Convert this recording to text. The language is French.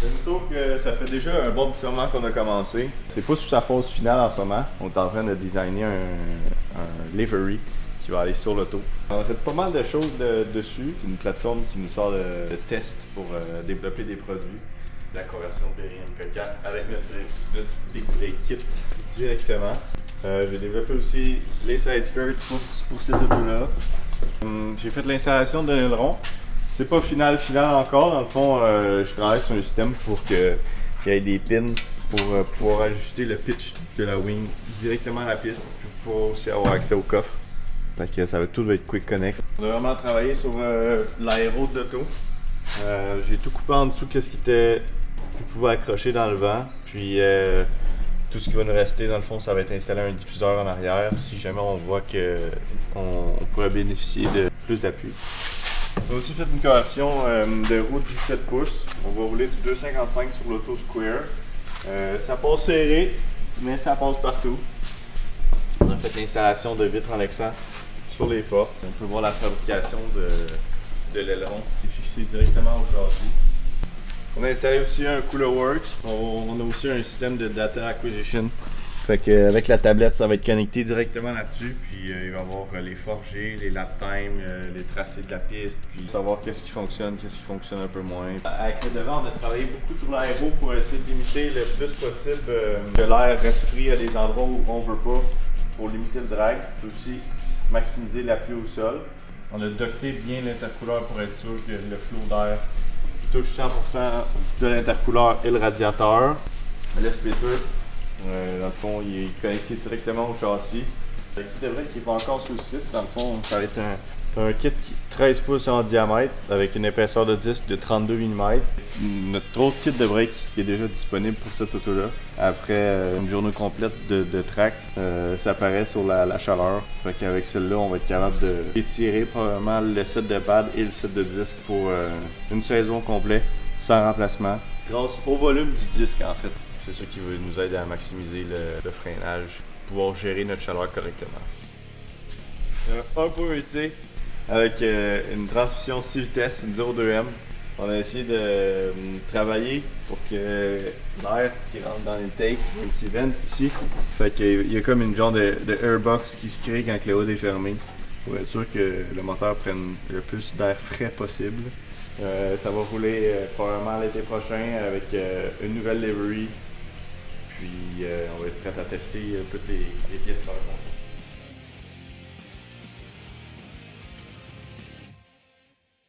Une auto que ça fait déjà un bon petit moment qu'on a commencé. C'est pas sous sa phase finale en ce moment. On est en train de designer un livery qui va aller sur l'auto. On a fait pas mal de choses dessus. C'est une plateforme qui nous sort de tests pour développer des produits. La conversion BRM 4 avec notre Big Brake Kit directement. J'ai développé aussi les side skirts pour cette auto-là. J'ai fait l'installation de l'aileron. C'est pas final encore. Dans le fond, je travaille sur un système pour qu'il y ait des pins pour pouvoir ajuster le pitch de la wing directement à la piste, puis pour pouvoir aussi avoir accès au coffre. Fait que tout va être quick connect. On a vraiment travaillé sur l'aéro de l'auto. J'ai tout coupé en dessous, qu'est-ce qui pouvait accrocher dans le vent. Puis tout ce qui va nous rester, dans le fond, ça va être installé un diffuseur en arrière si jamais on voit qu'on pourrait bénéficier de plus d'appui. On a aussi fait une conversion de roue 17 pouces. On va rouler du 2,55 sur l'auto Square. Ça passe serré, mais ça passe partout. On a fait l'installation de vitres en Lexan sur les portes. On peut voir la fabrication de l'aileron qui est fixé directement au châssis. On a installé aussi un Cooler Works. On a aussi un système de data acquisition. Fait que avec la tablette, ça va être connecté directement là-dessus. Puis il va y avoir les forgés, les lap time, les tracés de la piste, puis savoir qu'est-ce qui fonctionne un peu moins. Avec le devant, on a travaillé beaucoup sur l'aéro pour essayer de limiter le plus possible que l'air reste pris à des endroits où on veut pas, pour limiter le drag. Puis aussi maximiser l'appui au sol. On a ducté bien l'intercouleur pour être sûr que le flot d'air touche 100% de l'intercouleur et le radiateur. Le splitter, dans le fond, il est connecté directement au châssis. Le kit de break qui n'est pas encore sur le site, dans le fond, ça va être un kit 13 pouces en diamètre avec une épaisseur de disque de 32 mm. Notre autre kit de break qui est déjà disponible pour cette auto-là. Après une journée complète de track, ça apparaît sur la chaleur. Fait qu'avec celle-là, on va être capable d'étirer probablement le set de pad et le set de disque pour une saison complète sans remplacement. Grâce au volume du disque en fait. C'est ça qui va nous aider à maximiser le freinage, pouvoir gérer notre chaleur correctement. 1.8T avec une transmission 6 vitesses, une 0.2M. On a essayé de travailler pour que l'air qui rentre dans les takes, un petit vent ici. Fait qu'il y a comme une genre de airbox qui se crée quand le hood est fermé pour être sûr que le moteur prenne le plus d'air frais possible. Ça va rouler probablement l'été prochain avec une nouvelle livery. Puis on va être prêt à tester toutes les pièces par le